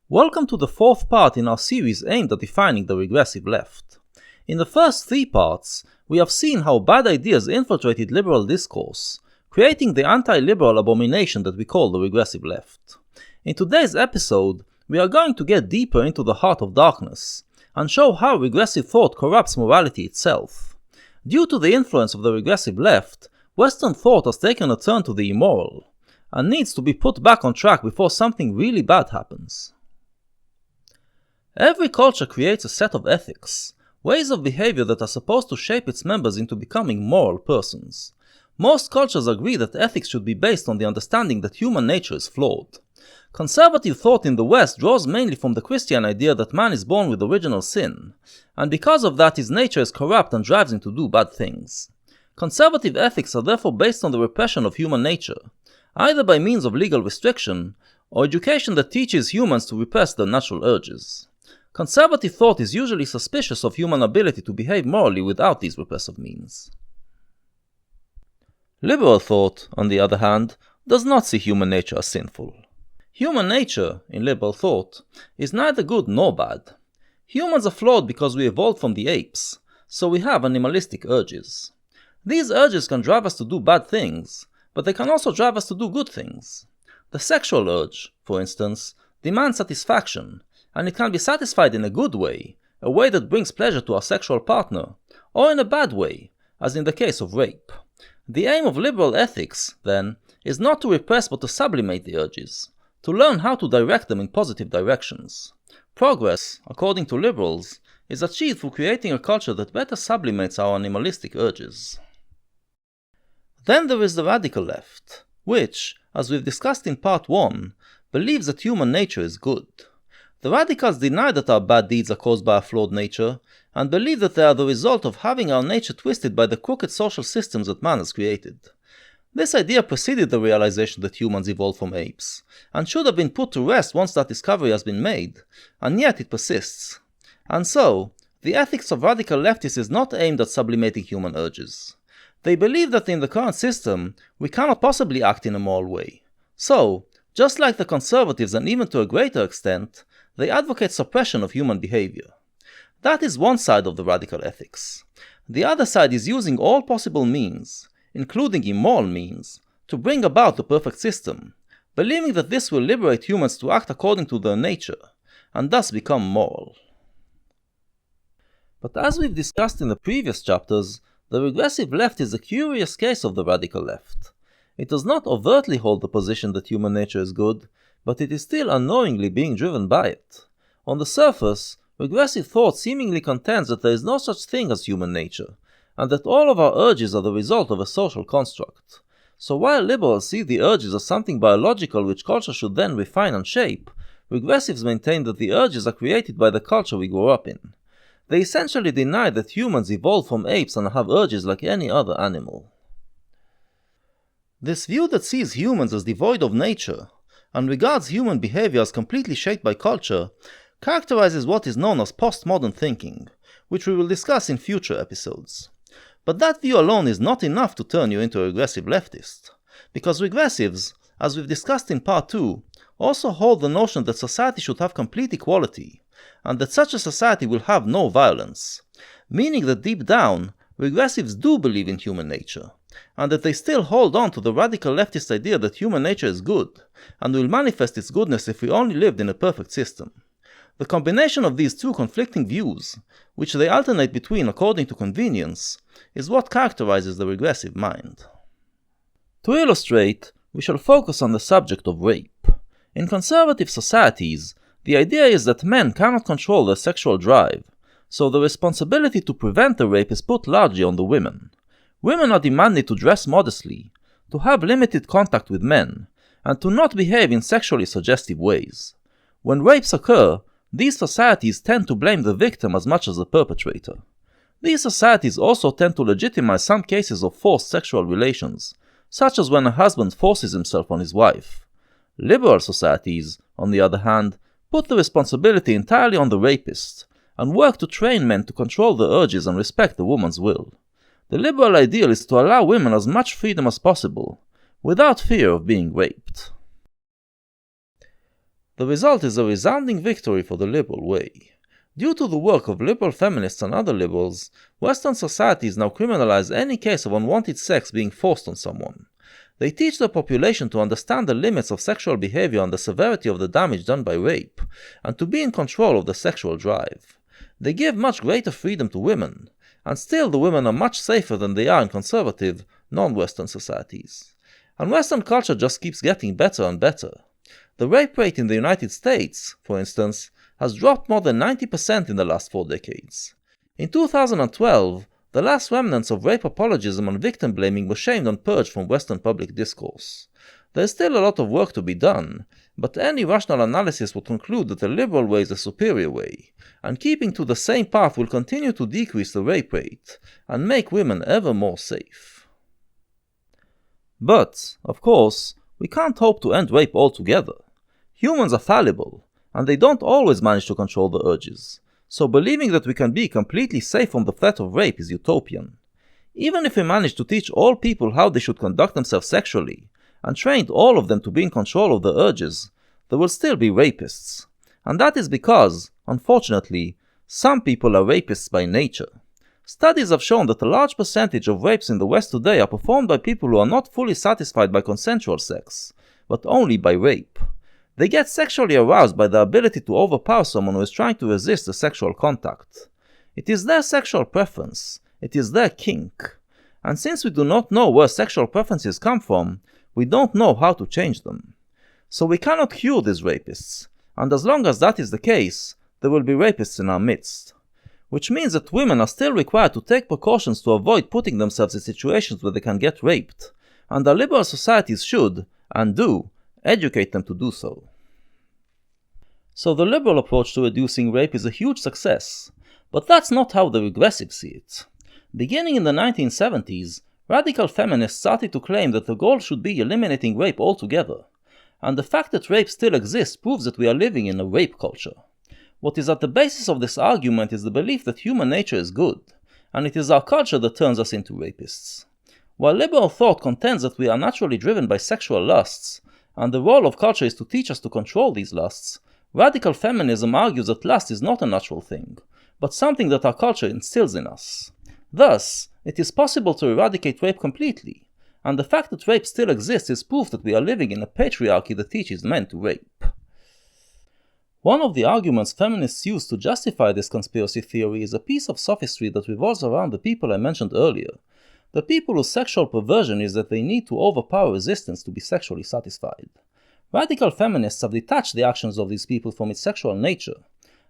Welcome to the fourth part in our series aimed at defining the regressive left. In the first three parts, we have seen how bad ideas infiltrated liberal discourse, creating the anti-liberal abomination that we call the regressive left. In today's episode, we are going to get deeper into the heart of darkness, and show how regressive thought corrupts morality itself. Due to the influence of the regressive left, Western thought has taken a turn to the immoral, and needs to be put back on track before something really bad happens. Every culture creates a set of ethics, ways of behavior that are supposed to shape its members into becoming moral persons. Most cultures agree that ethics should be based on the understanding that human nature is flawed. Conservative thought in the West draws mainly from the Christian idea that man is born with original sin, and because of that his nature is corrupt and drives him to do bad things. Conservative ethics are therefore based on the repression of human nature, either by means of legal restriction, or education that teaches humans to repress their natural urges. Conservative thought is usually suspicious of human ability to behave morally without these repressive means. Liberal thought, on the other hand, does not see human nature as sinful. Human nature, in liberal thought, is neither good nor bad. Humans are flawed because we evolved from the apes, so we have animalistic urges. These urges can drive us to do bad things, but they can also drive us to do good things. The sexual urge, for instance, demands satisfaction, and it can be satisfied in a good way, a way that brings pleasure to our sexual partner, or in a bad way, as in the case of rape. The aim of liberal ethics, then, is not to repress but to sublimate the urges, to learn how to direct them in positive directions. Progress, according to liberals, is achieved through creating a culture that better sublimates our animalistic urges. Then there is the radical left, which, as we've discussed in part 1, believes that human nature is good. The radicals deny that our bad deeds are caused by a flawed nature, and believe that they are the result of having our nature twisted by the crooked social systems that man has created. This idea preceded the realization that humans evolved from apes, and should have been put to rest once that discovery has been made, and yet it persists. And so, the ethics of radical leftists is not aimed at sublimating human urges. They believe that in the current system, we cannot possibly act in a moral way. So, just like the conservatives and even to a greater extent, they advocate suppression of human behavior. That is one side of the radical ethics. The other side is using all possible means, including immoral means, to bring about the perfect system, believing that this will liberate humans to act according to their nature, and thus become moral. But as we've discussed in the previous chapters, the regressive left is a curious case of the radical left. It does not overtly hold the position that human nature is good, but it is still unknowingly being driven by it. On the surface, regressive thought seemingly contends that there is no such thing as human nature, and that all of our urges are the result of a social construct. So while liberals see the urges as something biological which culture should then refine and shape, regressives maintain that the urges are created by the culture we grow up in. They essentially deny that humans evolved from apes and have urges like any other animal. This view that sees humans as devoid of nature, and regards human behavior as completely shaped by culture, characterizes what is known as postmodern thinking, which we will discuss in future episodes. But that view alone is not enough to turn you into a regressive leftist, because regressives, as we've discussed in part 2, also hold the notion that society should have complete equality, and that such a society will have no violence, meaning that deep down, regressives do believe in human nature, and that they still hold on to the radical leftist idea that human nature is good, and will manifest its goodness if we only lived in a perfect system. The combination of these two conflicting views, which they alternate between according to convenience, is what characterizes the regressive mind. To illustrate, we shall focus on the subject of rape. In conservative societies, the idea is that men cannot control their sexual drive, so the responsibility to prevent the rape is put largely on the women. Women are demanded to dress modestly, to have limited contact with men, and to not behave in sexually suggestive ways. When rapes occur, these societies tend to blame the victim as much as the perpetrator. These societies also tend to legitimize some cases of forced sexual relations, such as when a husband forces himself on his wife. Liberal societies, on the other hand, put the responsibility entirely on the rapist, and work to train men to control their urges and respect the woman's will. The liberal ideal is to allow women as much freedom as possible, without fear of being raped. The result is a resounding victory for the liberal way. Due to the work of liberal feminists and other liberals, Western societies now criminalize any case of unwanted sex being forced on someone. They teach the population to understand the limits of sexual behavior and the severity of the damage done by rape, and to be in control of the sexual drive. They give much greater freedom to women, and still the women are much safer than they are in conservative, non-Western societies. And Western culture just keeps getting better and better. The rape rate in the United States, for instance, has dropped more than 90% in the last 4 decades. In 2012, the last remnants of rape apologism and victim blaming were shamed and purged from Western public discourse. There is still a lot of work to be done, but any rational analysis would conclude that the liberal way is the superior way, and keeping to the same path will continue to decrease the rape rate, and make women ever more safe. But, of course, we can't hope to end rape altogether. Humans are fallible, and they don't always manage to control the urges, so believing that we can be completely safe from the threat of rape is utopian. Even if we manage to teach all people how they should conduct themselves sexually, and trained all of them to be in control of their urges, there will still be rapists. And that is because, unfortunately, some people are rapists by nature. Studies have shown that a large percentage of rapes in the West today are performed by people who are not fully satisfied by consensual sex, but only by rape. They get sexually aroused by the ability to overpower someone who is trying to resist the sexual contact. It is their sexual preference, it is their kink. And since we do not know where sexual preferences come from, we don't know how to change them. So we cannot cure these rapists, and as long as that is the case, there will be rapists in our midst. Which means that women are still required to take precautions to avoid putting themselves in situations where they can get raped, and our liberal societies should, and do, educate them to do so. So the liberal approach to reducing rape is a huge success, but that's not how the regressive see it. Beginning in the 1970s, radical feminists started to claim that the goal should be eliminating rape altogether, and the fact that rape still exists proves that we are living in a rape culture. What is at the basis of this argument is the belief that human nature is good, and it is our culture that turns us into rapists. While liberal thought contends that we are naturally driven by sexual lusts, and the role of culture is to teach us to control these lusts, radical feminism argues that lust is not a natural thing, but something that our culture instills in us. Thus, it is possible to eradicate rape completely, and the fact that rape still exists is proof that we are living in a patriarchy that teaches men to rape. One of the arguments feminists use to justify this conspiracy theory is a piece of sophistry that revolves around the people I mentioned earlier, the people whose sexual perversion is that they need to overpower resistance to be sexually satisfied. Radical feminists have detached the actions of these people from its sexual nature,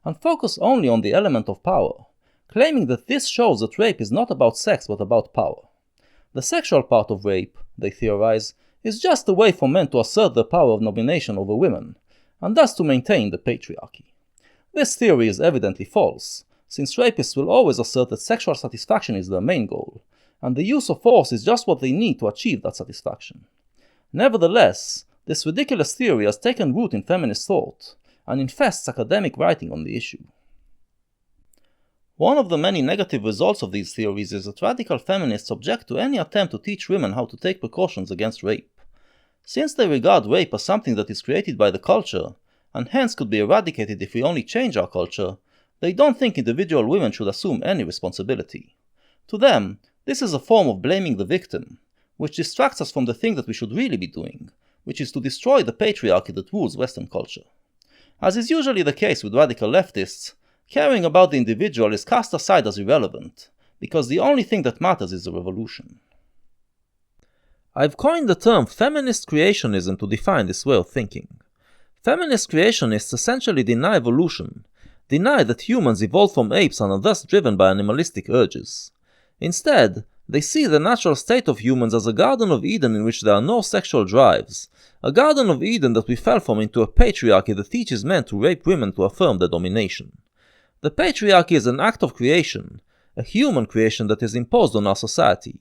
and focus only on the element of power, claiming that this shows that rape is not about sex but about power. The sexual part of rape, they theorize, is just a way for men to assert their power of domination over women, and thus to maintain the patriarchy. This theory is evidently false, since rapists will always assert that sexual satisfaction is their main goal, and the use of force is just what they need to achieve that satisfaction. Nevertheless, this ridiculous theory has taken root in feminist thought, and infests academic writing on the issue. One of the many negative results of these theories is that radical feminists object to any attempt to teach women how to take precautions against rape. Since they regard rape as something that is created by the culture, and hence could be eradicated if we only change our culture, they don't think individual women should assume any responsibility. To them, this is a form of blaming the victim, which distracts us from the thing that we should really be doing, which is to destroy the patriarchy that rules Western culture. As is usually the case with radical leftists, caring about the individual is cast aside as irrelevant, because the only thing that matters is the revolution. I've coined the term feminist creationism to define this way of thinking. Feminist creationists essentially deny evolution, deny that humans evolved from apes and are thus driven by animalistic urges. Instead, they see the natural state of humans as a Garden of Eden in which there are no sexual drives, a Garden of Eden that we fell from into a patriarchy that teaches men to rape women to affirm their domination. The patriarchy is an act of creation, a human creation that is imposed on our society.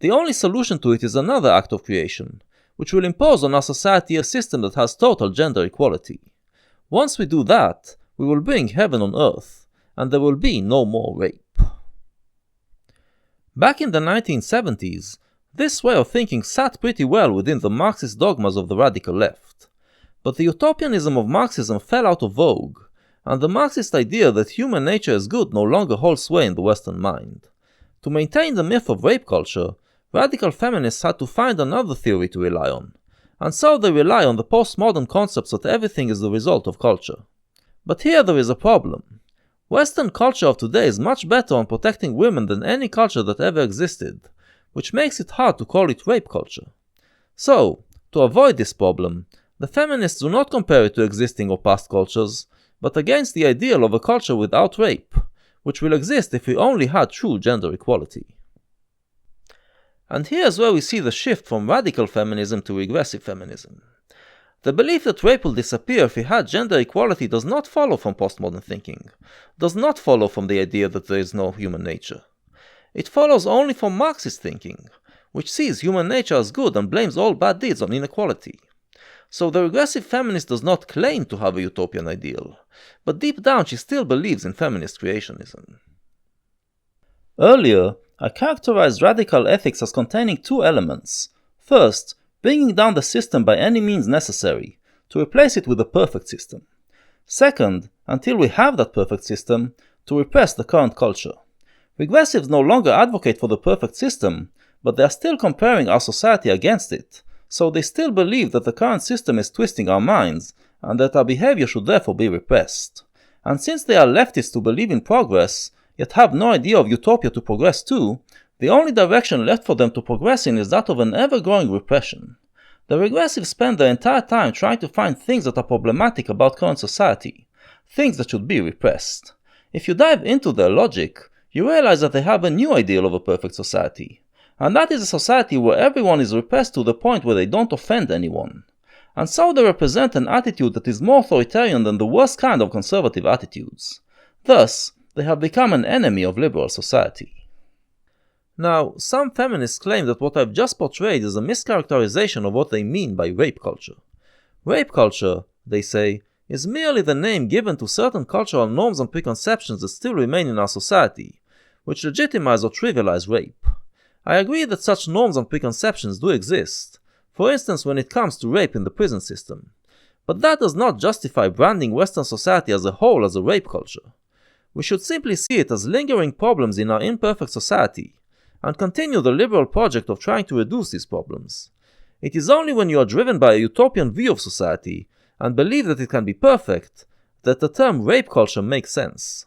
The only solution to it is another act of creation, which will impose on our society a system that has total gender equality. Once we do that, we will bring heaven on earth, and there will be no more rape. Back in the 1970s, this way of thinking sat pretty well within the Marxist dogmas of the radical left. But the utopianism of Marxism fell out of vogue, and the Marxist idea that human nature is good no longer holds sway in the Western mind. To maintain the myth of rape culture, radical feminists had to find another theory to rely on, and so they rely on the postmodern concepts that everything is the result of culture. But here there is a problem. Western culture of today is much better on protecting women than any culture that ever existed, which makes it hard to call it rape culture. So, to avoid this problem, the feminists do not compare it to existing or past cultures, but against the ideal of a culture without rape, which will exist if we only had true gender equality. And here's where we see the shift from radical feminism to regressive feminism. The belief that rape will disappear if we had gender equality does not follow from postmodern thinking, does not follow from the idea that there is no human nature. It follows only from Marxist thinking, which sees human nature as good and blames all bad deeds on inequality. So the regressive feminist does not claim to have a utopian ideal, but deep down she still believes in feminist creationism. Earlier, I characterized radical ethics as containing two elements. First, bringing down the system by any means necessary, to replace it with a perfect system. Second, until we have that perfect system, to repress the current culture. Regressives no longer advocate for the perfect system, but they are still comparing our society against it, so they still believe that the current system is twisting our minds, and that our behavior should therefore be repressed. And since they are leftists who believe in progress, yet have no idea of utopia to progress to, the only direction left for them to progress in is that of an ever-growing repression. The regressives spend their entire time trying to find things that are problematic about current society, things that should be repressed. If you dive into their logic, you realize that they have a new ideal of a perfect society, and that is a society where everyone is repressed to the point where they don't offend anyone. And so they represent an attitude that is more authoritarian than the worst kind of conservative attitudes. Thus, they have become an enemy of liberal society. Now, some feminists claim that what I've just portrayed is a mischaracterization of what they mean by rape culture. Rape culture, they say, is merely the name given to certain cultural norms and preconceptions that still remain in our society, which legitimize or trivialize rape. I agree that such norms and preconceptions do exist, for instance when it comes to rape in the prison system. But that does not justify branding Western society as a whole as a rape culture. We should simply see it as lingering problems in our imperfect society, and continue the liberal project of trying to reduce these problems. It is only when you are driven by a utopian view of society, and believe that it can be perfect, that the term rape culture makes sense.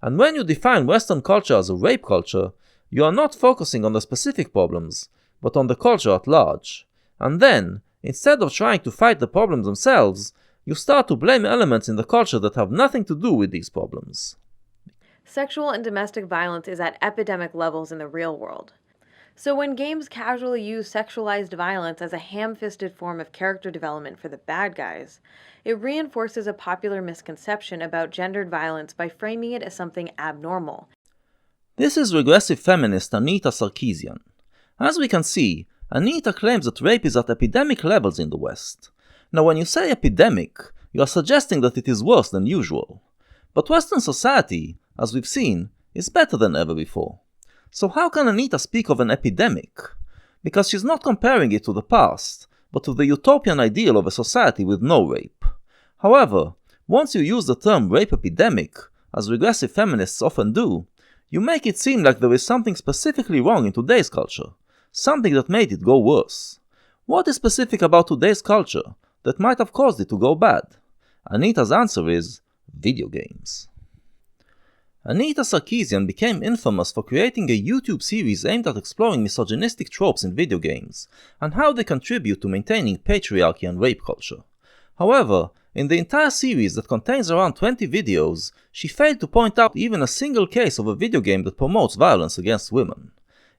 And when you define Western culture as a rape culture, you are not focusing on the specific problems, but on the culture at large. And then, instead of trying to fight the problems themselves, you start to blame elements in the culture that have nothing to do with these problems. Sexual and domestic violence is at epidemic levels in the real world. So when games casually use sexualized violence as a ham-fisted form of character development for the bad guys, it reinforces a popular misconception about gendered violence by framing it as something abnormal. This is regressive feminist Anita Sarkeesian. As we can see, Anita claims that rape is at epidemic levels in the West. Now when you say epidemic, you are suggesting that it is worse than usual. But Western society, as we've seen, is better than ever before. So how can Anita speak of an epidemic? Because she's not comparing it to the past, but to the utopian ideal of a society with no rape. However, once you use the term rape epidemic, as regressive feminists often do, you make it seem like there is something specifically wrong in today's culture, something that made it go worse. What is specific about today's culture that might have caused it to go bad? Anita's answer is video games. Anita Sarkeesian became infamous for creating a YouTube series aimed at exploring misogynistic tropes in video games, and how they contribute to maintaining patriarchy and rape culture. However, in the entire series that contains around 20 videos, she failed to point out even a single case of a video game that promotes violence against women.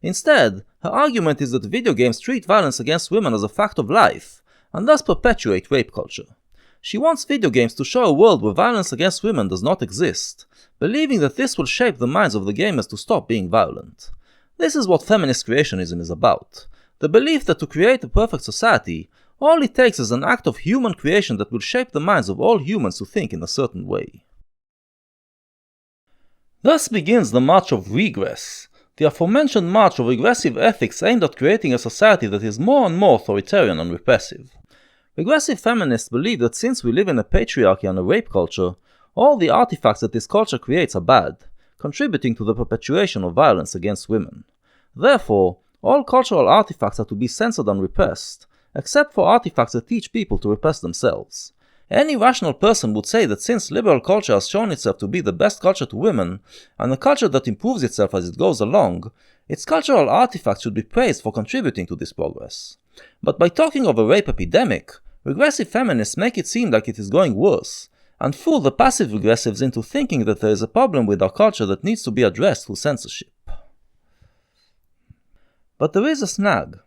Instead, her argument is that video games treat violence against women as a fact of life, and thus perpetuate rape culture. She wants video games to show a world where violence against women does not exist, believing that this will shape the minds of the gamers to stop being violent. This is what feminist creationism is about. The belief that to create a perfect society, all it takes is an act of human creation that will shape the minds of all humans to think in a certain way. Thus begins the march of regress, the aforementioned march of regressive ethics aimed at creating a society that is more and more authoritarian and repressive. Regressive feminists believe that since we live in a patriarchy and a rape culture, all the artifacts that this culture creates are bad, contributing to the perpetuation of violence against women. Therefore, all cultural artifacts are to be censored and repressed, except for artifacts that teach people to repress themselves. Any rational person would say that since liberal culture has shown itself to be the best culture to women, and a culture that improves itself as it goes along, its cultural artifacts should be praised for contributing to this progress. But by talking of a rape epidemic, regressive feminists make it seem like it is going worse, and fool the passive regressives into thinking that there is a problem with our culture that needs to be addressed through censorship. But there is a snag.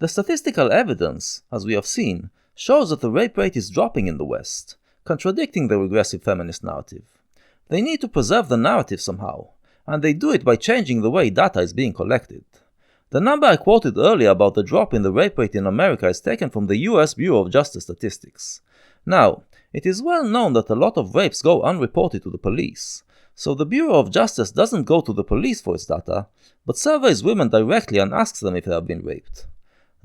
The statistical evidence, as we have seen, shows that the rape rate is dropping in the West, contradicting the regressive feminist narrative. They need to preserve the narrative somehow, and they do it by changing the way data is being collected. The number I quoted earlier about the drop in the rape rate in America is taken from the US Bureau of Justice Statistics. Now, it is well known that a lot of rapes go unreported to the police, so the Bureau of Justice doesn't go to the police for its data, but surveys women directly and asks them if they have been raped.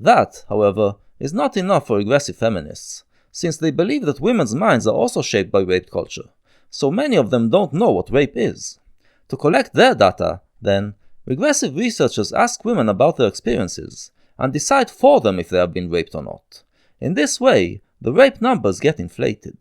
That, however, is not enough for regressive feminists, since they believe that women's minds are also shaped by rape culture, so many of them don't know what rape is. To collect their data, then, regressive researchers ask women about their experiences, and decide for them if they have been raped or not. In this way, the rape numbers get inflated.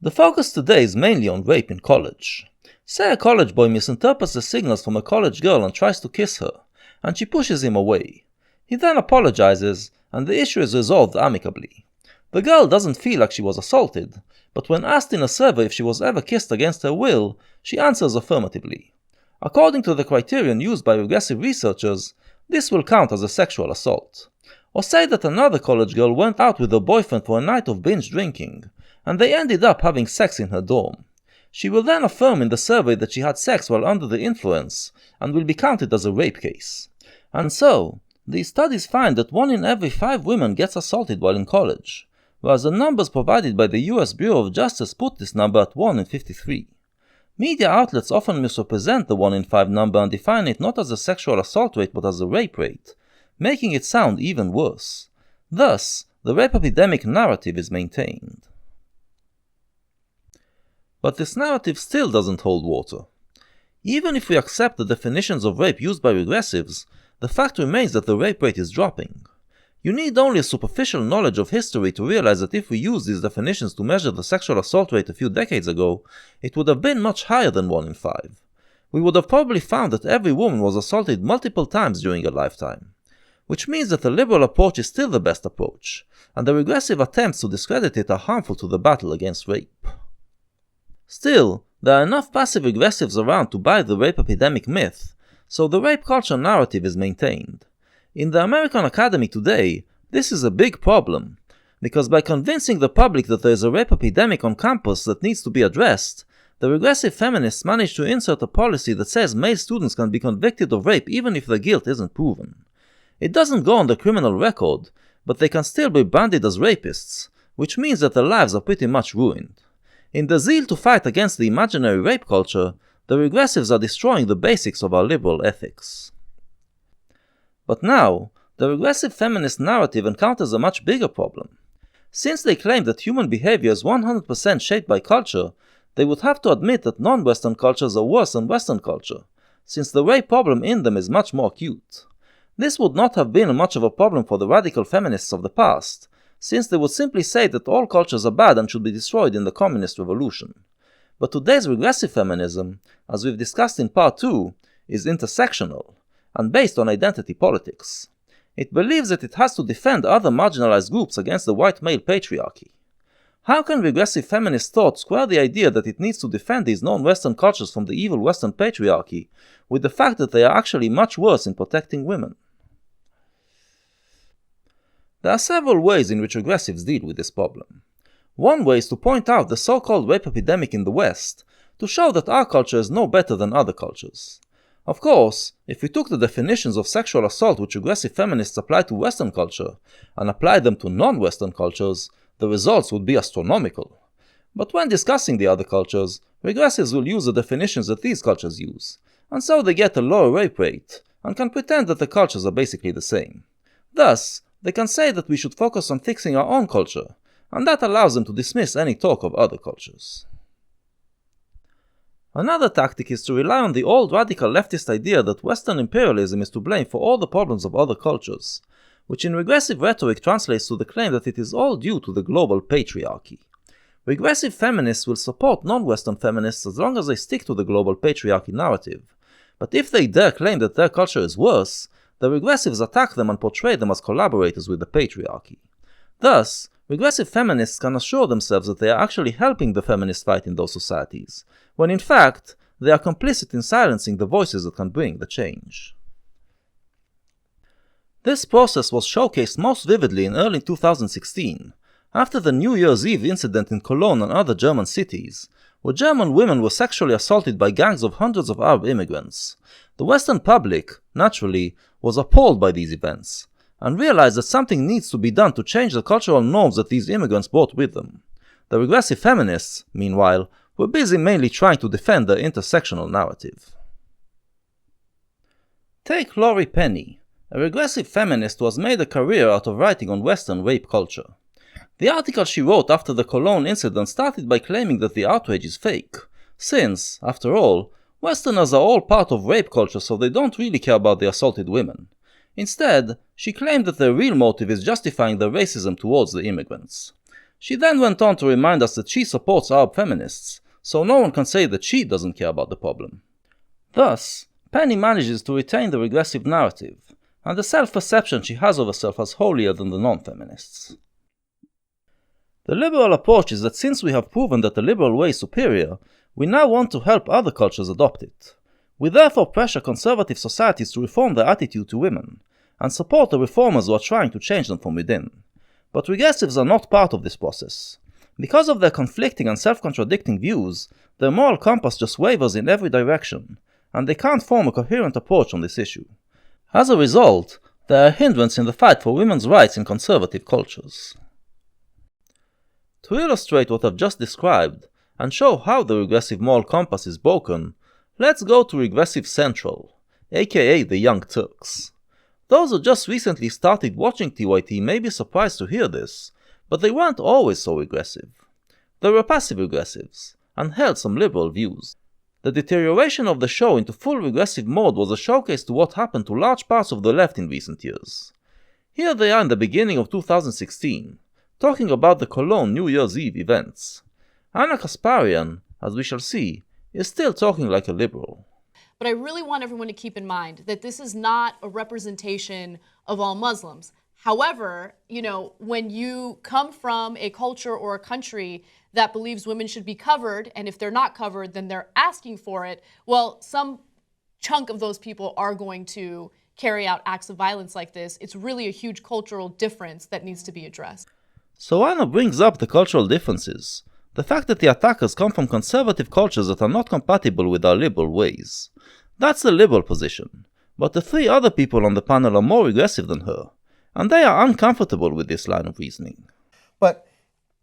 The focus today is mainly on rape in college. Say a college boy misinterprets the signals from a college girl and tries to kiss her, and she pushes him away. He then apologizes, and the issue is resolved amicably. The girl doesn't feel like she was assaulted, but when asked in a survey if she was ever kissed against her will, she answers affirmatively. According to the criterion used by regressive researchers, this will count as a sexual assault. Or say that another college girl went out with her boyfriend for a night of binge drinking, and they ended up having sex in her dorm. She will then affirm in the survey that she had sex while under the influence, and will be counted as a rape case. And so, these studies find that 1 in every 5 women gets assaulted while in college, whereas the numbers provided by the US Bureau of Justice put this number at 1 in 53. Media outlets often misrepresent the 1 in 5 number and define it not as a sexual assault rate but as a rape rate, making it sound even worse. Thus, the rape epidemic narrative is maintained. But this narrative still doesn't hold water. Even if we accept the definitions of rape used by regressives, the fact remains that the rape rate is dropping. You need only a superficial knowledge of history to realize that if we use these definitions to measure the sexual assault rate a few decades ago, it would have been much higher than 1 in 5. We would have probably found that every woman was assaulted multiple times during a lifetime. Which means that the liberal approach is still the best approach, and the regressive attempts to discredit it are harmful to the battle against rape. Still, there are enough passive regressives around to buy the rape epidemic myth, so the rape culture narrative is maintained. In the American Academy today, this is a big problem, because by convincing the public that there is a rape epidemic on campus that needs to be addressed, the regressive feminists manage to insert a policy that says male students can be convicted of rape even if their guilt isn't proven. It doesn't go on the criminal record, but they can still be branded as rapists, which means that their lives are pretty much ruined. In the zeal to fight against the imaginary rape culture, the regressives are destroying the basics of our liberal ethics. But now, the regressive feminist narrative encounters a much bigger problem. Since they claim that human behavior is 100% shaped by culture, they would have to admit that non-Western cultures are worse than Western culture, since the rape problem in them is much more acute. This would not have been much of a problem for the radical feminists of the past, since they would simply say that all cultures are bad and should be destroyed in the communist revolution. But today's regressive feminism, as we've discussed in part 2, is intersectional, and based on identity politics. It believes that it has to defend other marginalized groups against the white male patriarchy. How can regressive feminist thought square the idea that it needs to defend these non-Western cultures from the evil Western patriarchy with the fact that they are actually much worse in protecting women? There are several ways in which regressives deal with this problem. One way is to point out the so-called rape epidemic in the West, to show that our culture is no better than other cultures. Of course, if we took the definitions of sexual assault which regressive feminists apply to Western culture, and applied them to non-Western cultures, the results would be astronomical. But when discussing the other cultures, regressives will use the definitions that these cultures use, and so they get a lower rape rate, and can pretend that the cultures are basically the same. Thus, they can say that we should focus on fixing our own culture, and that allows them to dismiss any talk of other cultures. Another tactic is to rely on the old radical leftist idea that Western imperialism is to blame for all the problems of other cultures, which in regressive rhetoric translates to the claim that it is all due to the global patriarchy. Regressive feminists will support non-Western feminists as long as they stick to the global patriarchy narrative, but if they dare claim that their culture is worse, the regressives attack them and portray them as collaborators with the patriarchy. Thus, regressive feminists can assure themselves that they are actually helping the feminist fight in those societies, when in fact, they are complicit in silencing the voices that can bring the change. This process was showcased most vividly in early 2016, after the New Year's Eve incident in Cologne and other German cities, where German women were sexually assaulted by gangs of hundreds of Arab immigrants. The Western public, naturally, was appalled by these events, and realized that something needs to be done to change the cultural norms that these immigrants brought with them. The regressive feminists, meanwhile, were busy mainly trying to defend their intersectional narrative. Take Laurie Penny, a regressive feminist who has made a career out of writing on Western rape culture. The article she wrote after the Cologne incident started by claiming that the outrage is fake, since, after all, Westerners are all part of rape culture, so they don't really care about the assaulted women. Instead, she claimed that their real motive is justifying their racism towards the immigrants. She then went on to remind us that she supports Arab feminists, so no one can say that she doesn't care about the problem. Thus, Penny manages to retain the regressive narrative, and the self-perception she has of herself as holier than the non-feminists. The liberal approach is that since we have proven that the liberal way is superior, we now want to help other cultures adopt it. We therefore pressure conservative societies to reform their attitude to women, and support the reformers who are trying to change them from within. But regressives are not part of this process. Because of their conflicting and self-contradicting views, their moral compass just wavers in every direction, and they can't form a coherent approach on this issue. As a result, they are a hindrance in the fight for women's rights in conservative cultures. To illustrate what I've just described, and show how the regressive moral compass is broken, let's go to Regressive Central, aka the Young Turks. Those who just recently started watching TYT may be surprised to hear this, but they weren't always so regressive. They were passive regressives, and held some liberal views. The deterioration of the show into full regressive mode was a showcase to what happened to large parts of the left in recent years. Here they are in the beginning of 2016, talking about the Cologne New Year's Eve events. Anna Kasparian, as we shall see, is still talking like a liberal. But I really want everyone to keep in mind that this is not a representation of all Muslims. However, when you come from a culture or a country that believes women should be covered, and if they're not covered, then they're asking for it, well, some chunk of those people are going to carry out acts of violence like this. It's really a huge cultural difference that needs to be addressed. So Anna brings up the cultural differences, the fact that the attackers come from conservative cultures that are not compatible with our liberal ways. That's the liberal position, but the three other people on the panel are more regressive than her, and they are uncomfortable with this line of reasoning. But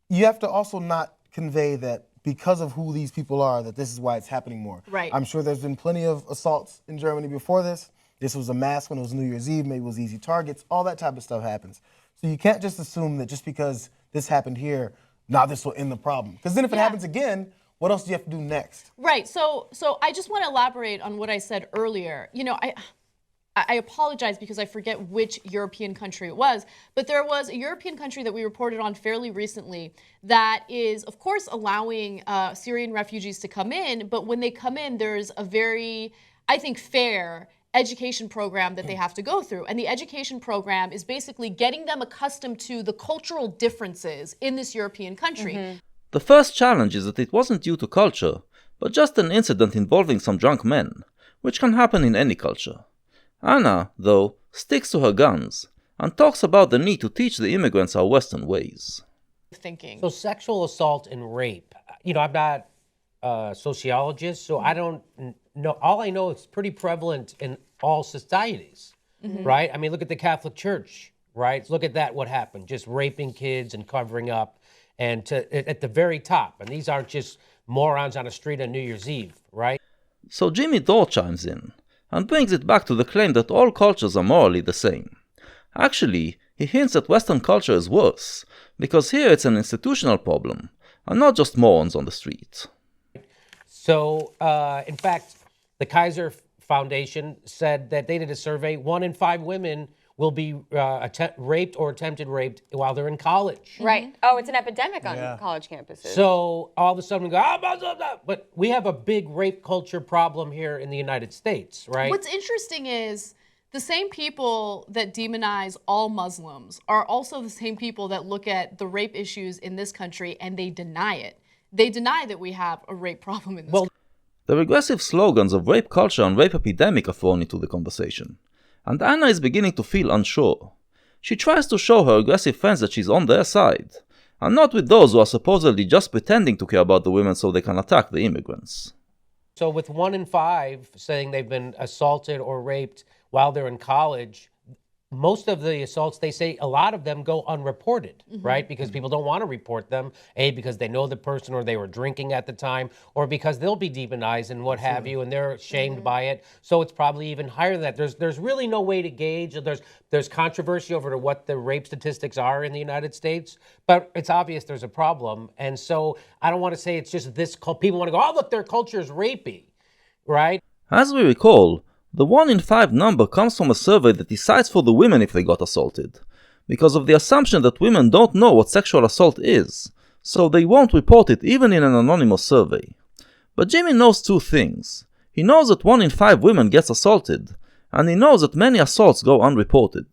you have to also not convey that because of who these people are, that this is why it's happening more. Right. I'm sure there's been plenty of assaults in Germany before this. This was a mass when it was New Year's Eve, maybe it was easy targets, all that type of stuff happens. So you can't just assume that just because this happened here, now this will end the problem. Because then if it happens again, what else do you have to do next? Right, so I just want to elaborate on what I said earlier. I apologize because I forget which European country it was, but there was a European country that we reported on fairly recently that is, of course, allowing Syrian refugees to come in, but when they come in, there's a very, I think, fair education program that they have to go through. And the education program is basically getting them accustomed to the cultural differences in this European country. Mm-hmm. The first challenge is that it wasn't due to culture, but just an incident involving some drunk men, which can happen in any culture. Anna, though, sticks to her guns and talks about the need to teach the immigrants our Western ways. So sexual assault and rape, I'm not a sociologist, so I don't know. All I know is pretty prevalent in all societies, right? I mean, look at the Catholic Church, right? Look at that, what happened, just raping kids and covering up, and at the very top. And these aren't just morons on a street on New Year's Eve, right? So Jimmy Dore chimes in and brings it back to the claim that all cultures are morally the same. Actually, He hints that Western culture is worse, because here it's an institutional problem, and not just morons on the street. So, in fact, the Kaiser Foundation said that they did a survey. 1 in 5 women will be raped or attempted raped while they're in college. Right. Oh, it's an epidemic on college campuses. So all of a sudden we go, blah, blah, blah. But we have a big rape culture problem here in the United States, right? What's interesting is the same people that demonize all Muslims are also the same people that look at the rape issues in this country and they deny it. They deny that we have a rape problem in this country. The regressive slogans of rape culture and rape epidemic are thrown into the conversation, and Anna is beginning to feel unsure. She tries to show her aggressive friends that she's on their side, and not with those who are supposedly just pretending to care about the women so they can attack the immigrants. So with 1 in 5 saying they've been assaulted or raped while they're in college, most of the assaults, they say a lot of them go unreported, right? Because people don't want to report them, A, because they know the person or they were drinking at the time, or because they'll be demonized and what have you, and they're shamed by it. So it's probably even higher than that. There's really no way to gauge. There's controversy over what the rape statistics are in the United States, but it's obvious there's a problem. And so I don't want to say it's just this, people want to go, oh, look, their culture is rapey, right? As we recall, the 1 in 5 number comes from a survey that decides for the women if they got assaulted, because of the assumption that women don't know what sexual assault is, so they won't report it even in an anonymous survey. But Jimmy knows 2 things. He knows that 1 in 5 women gets assaulted, and he knows that many assaults go unreported.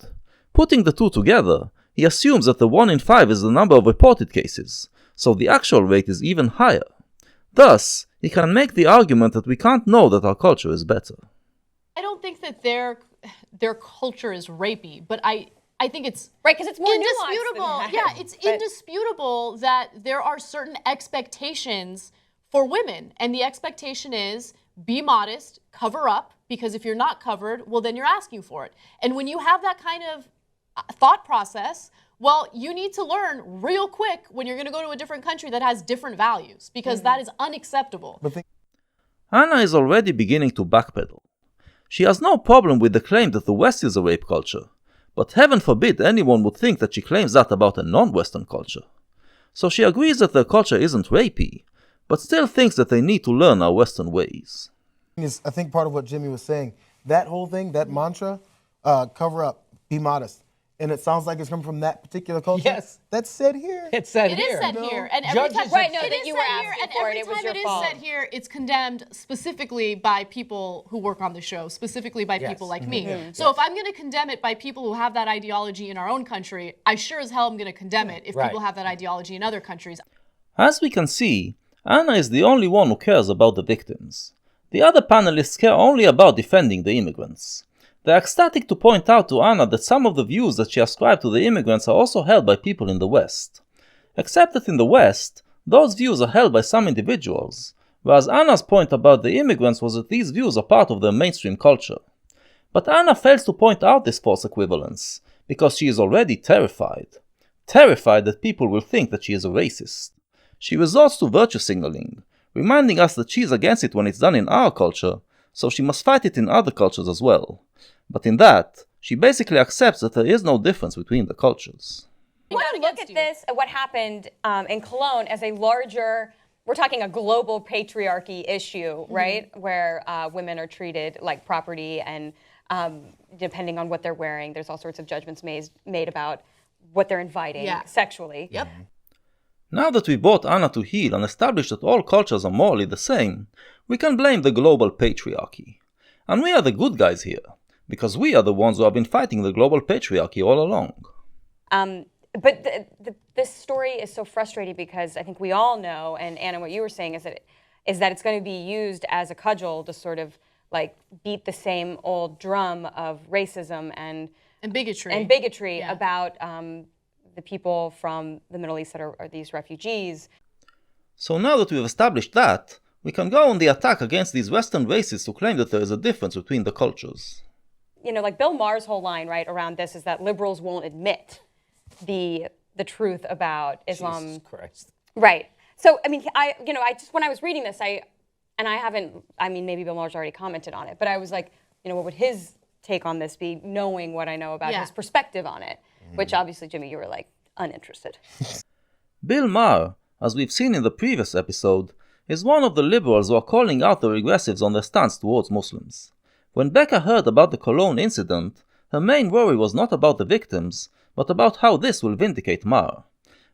Putting the 2 together, he assumes that the 1 in 5 is the number of reported cases, so the actual rate is even higher. Thus, he can make the argument that we can't know that our culture is better. I don't think that their culture is rapey, but I think it's right, because it's more indisputable. nuanced than that. Yeah, it's indisputable that there are certain expectations for women, and the expectation is be modest, cover up, because if you're not covered, well, then you're asking for it. And when you have that kind of thought process, well, you need to learn real quick when you're going to go to a different country that has different values, because that is unacceptable. Anna is already beginning to backpedal. She has no problem with the claim that the West is a rape culture, but heaven forbid anyone would think that she claims that about a non-Western culture. So she agrees that their culture isn't rapey, but still thinks that they need to learn our Western ways. I think part of what Jimmy was saying, that whole thing, that mantra, cover up, be modest. And it sounds like it's coming from that particular culture. Yes. That's said here. It's said It here. is said here, and every Judges time Right, no, it that is you said were here, asking and for it, every it was time your it is fault. said here, it's condemned specifically by people who work on the show, specifically by people like me. So if I'm going to condemn it by people who have that ideology in our own country, I sure as hell am going to condemn it if people have that ideology in other countries. As we can see, Anna is the only one who cares about the victims. The other panelists care only about defending the immigrants. They are ecstatic to point out to Anna that some of the views that she ascribed to the immigrants are also held by people in the West. Except that in the West, those views are held by some individuals, whereas Anna's point about the immigrants was that these views are part of their mainstream culture. But Anna fails to point out this false equivalence, because she is already terrified. Terrified that people will think that she is a racist. She resorts to virtue signaling, reminding us that she is against it when it's done in our culture, so she must fight it in other cultures as well. But in that, she basically accepts that there is no difference between the cultures. I want to look at this, at what happened in Cologne as a larger, we're talking a global patriarchy issue, right? Where women are treated like property, and depending on what they're wearing, there's all sorts of judgments made about what they're inviting sexually. Yep. Now that we brought Anna to heel and established that all cultures are morally the same, we can blame the global patriarchy. And we are the good guys here, because we are the ones who have been fighting the global patriarchy all along. But this story is so frustrating because I think we all know, and Anna, what you were saying is that it's going to be used as a cudgel to sort of like beat the same old drum of racism and bigotry about the people from the Middle East that are these refugees. So now that we've established that, we can go on the attack against these Western racists who claim that there is a difference between the cultures. You know, like Bill Maher's whole line, right, around this is that liberals won't admit the truth about Islam. Jesus Christ. Right. So, I mean, I just, when I was reading this, maybe Bill Maher's already commented on it, but I was like, what would his take on this be, knowing what I know about his perspective on it? which obviously, Jimmy, you were like uninterested. Bill Maher, as we've seen in the previous episode, is one of the liberals who are calling out the regressives on their stance towards Muslims. When Becca heard about the Cologne incident, her main worry was not about the victims, but about how this will vindicate Maher.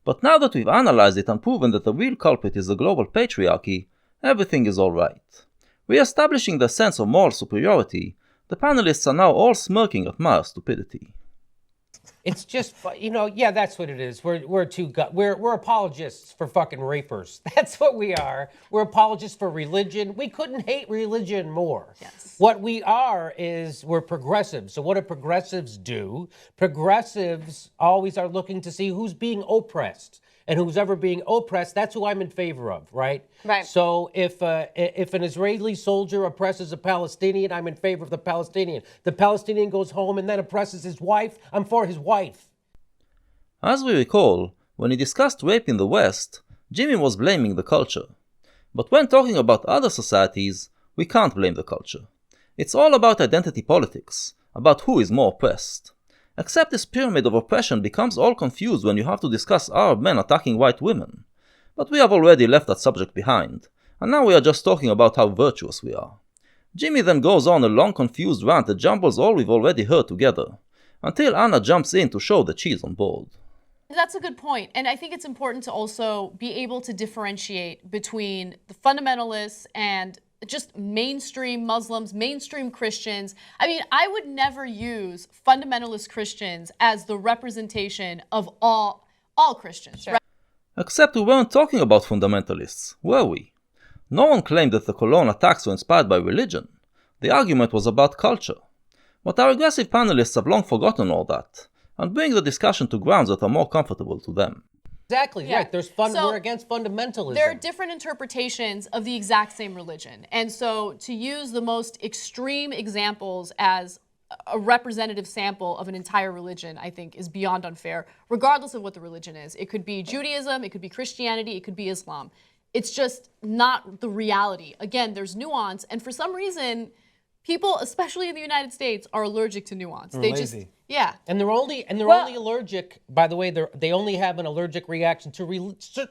But now that we've analyzed it and proven that the real culprit is the global patriarchy, everything is alright. Re-establishing their sense of moral superiority, the panelists are now all smirking at Maher's stupidity. It's just, yeah, that's what it is. We're apologists for fucking rapers. That's what we are. We're apologists for religion. We couldn't hate religion more. Yes. What we are is we're progressives. So what do progressives do? Progressives always are looking to see who's being oppressed. And who's ever being oppressed, that's who I'm in favor of, right? Right. So if an Israeli soldier oppresses a Palestinian, I'm in favor of the Palestinian. The Palestinian goes home and then oppresses his wife, I'm for his wife. As we recall, when he discussed rape in the West, Jimmy was blaming the culture. But when talking about other societies, we can't blame the culture. It's all about identity politics, about who is more oppressed. Except this pyramid of oppression becomes all confused when you have to discuss Arab men attacking white women. But we have already left that subject behind, and now we are just talking about how virtuous we are. Jimmy then goes on a long confused rant that jumbles all we've already heard together, until Anna jumps in to show that she's on board. That's a good point. And I think it's important to also be able to differentiate between the fundamentalists and just mainstream Muslims, mainstream Christians. I mean, I would never use fundamentalist Christians as the representation of all Christians. Sure. Right? Except we weren't talking about fundamentalists, were we? No one claimed that the Cologne attacks were inspired by religion. The argument was about culture. But our aggressive panelists have long forgotten all that, and bring the discussion to grounds that are more comfortable to them. Exactly, Yeah. right. So, we're against fundamentalism. There are different interpretations of the exact same religion. And so to use the most extreme examples as a representative sample of an entire religion, I think, is beyond unfair, regardless of what the religion is. It could be Judaism, it could be Christianity, it could be Islam. It's just not the reality. Again, there's nuance, and for some reason, people, especially in the United States, are allergic to nuance. They're They lazy. just, yeah. And they're only allergic. By the way, they only have an allergic reaction to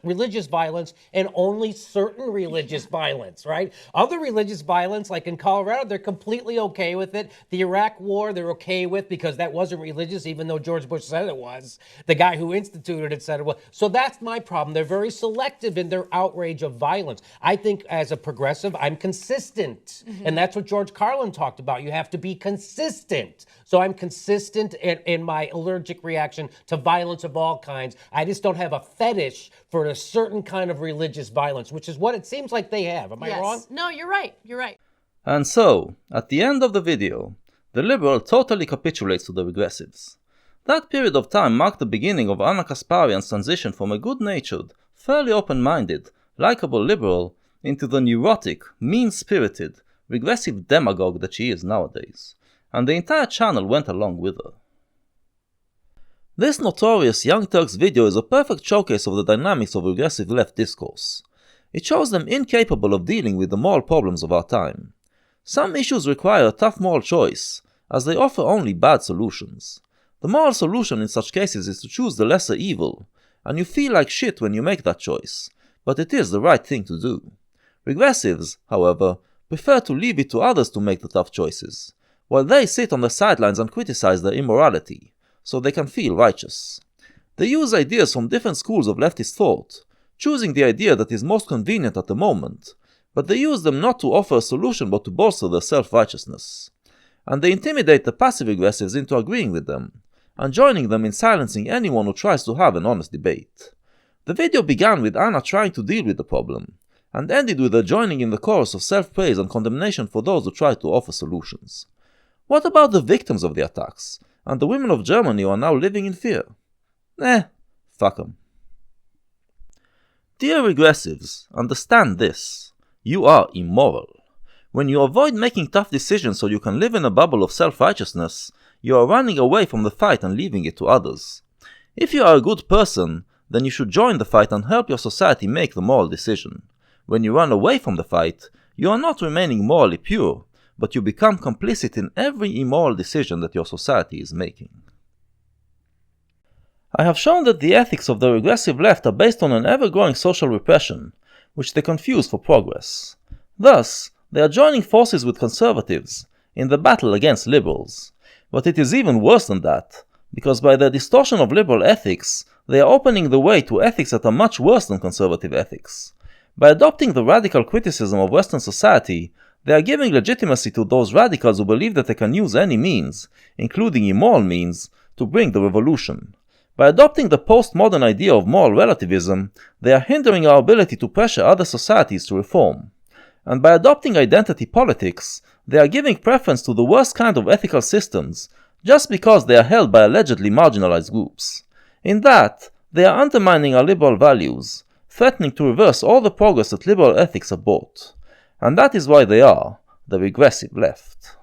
religious violence and only certain religious violence, right? Other religious violence, like in Colorado, they're completely okay with it. The Iraq War, they're okay with because that wasn't religious, even though George Bush said it was. The guy who instituted it said it was. So that's my problem. They're very selective in their outrage of violence. I think as a progressive, I'm consistent, and that's what George Carlin talked about. You have to be consistent. So I'm consistent in my allergic reaction to violence of all kinds. I just don't have a fetish for a certain kind of religious violence, which is what it seems like they have. Am I wrong? No, you're right. You're right. And so, at the end of the video, the liberal totally capitulates to the regressives. That period of time marked the beginning of Anna Kasparian's transition from a good-natured, fairly open-minded, likable liberal into the neurotic, mean-spirited, regressive demagogue that she is nowadays, and the entire channel went along with her. This notorious Young Turks video is a perfect showcase of the dynamics of regressive left discourse. It shows them incapable of dealing with the moral problems of our time. Some issues require a tough moral choice, as they offer only bad solutions. The moral solution in such cases is to choose the lesser evil, and you feel like shit when you make that choice, but it is the right thing to do. Regressives, however, prefer to leave it to others to make the tough choices, while they sit on the sidelines and criticize their immorality, so they can feel righteous. They use ideas from different schools of leftist thought, choosing the idea that is most convenient at the moment, but they use them not to offer a solution but to bolster their self-righteousness. And they intimidate the passive aggressives into agreeing with them, and joining them in silencing anyone who tries to have an honest debate. The video began with Anna trying to deal with the problem, and ended with her joining in the chorus of self-praise and condemnation for those who try to offer solutions. What about the victims of the attacks, and the women of Germany who are now living in fear? Fuck 'em. Dear regressives, understand this. You are immoral. When you avoid making tough decisions so you can live in a bubble of self-righteousness, you are running away from the fight and leaving it to others. If you are a good person, then you should join the fight and help your society make the moral decision. When you run away from the fight, you are not remaining morally pure, but you become complicit in every immoral decision that your society is making. I have shown that the ethics of the regressive left are based on an ever-growing social repression, which they confuse for progress. Thus, they are joining forces with conservatives in the battle against liberals. But it is even worse than that, because by their distortion of liberal ethics, they are opening the way to ethics that are much worse than conservative ethics. By adopting the radical criticism of Western society, they are giving legitimacy to those radicals who believe that they can use any means, including immoral means, to bring the revolution. By adopting the postmodern idea of moral relativism, they are hindering our ability to pressure other societies to reform. And by adopting identity politics, they are giving preference to the worst kind of ethical systems, just because they are held by allegedly marginalized groups. In that, they are undermining our liberal values, threatening to reverse all the progress that liberal ethics have brought. And that is why they are the regressive left.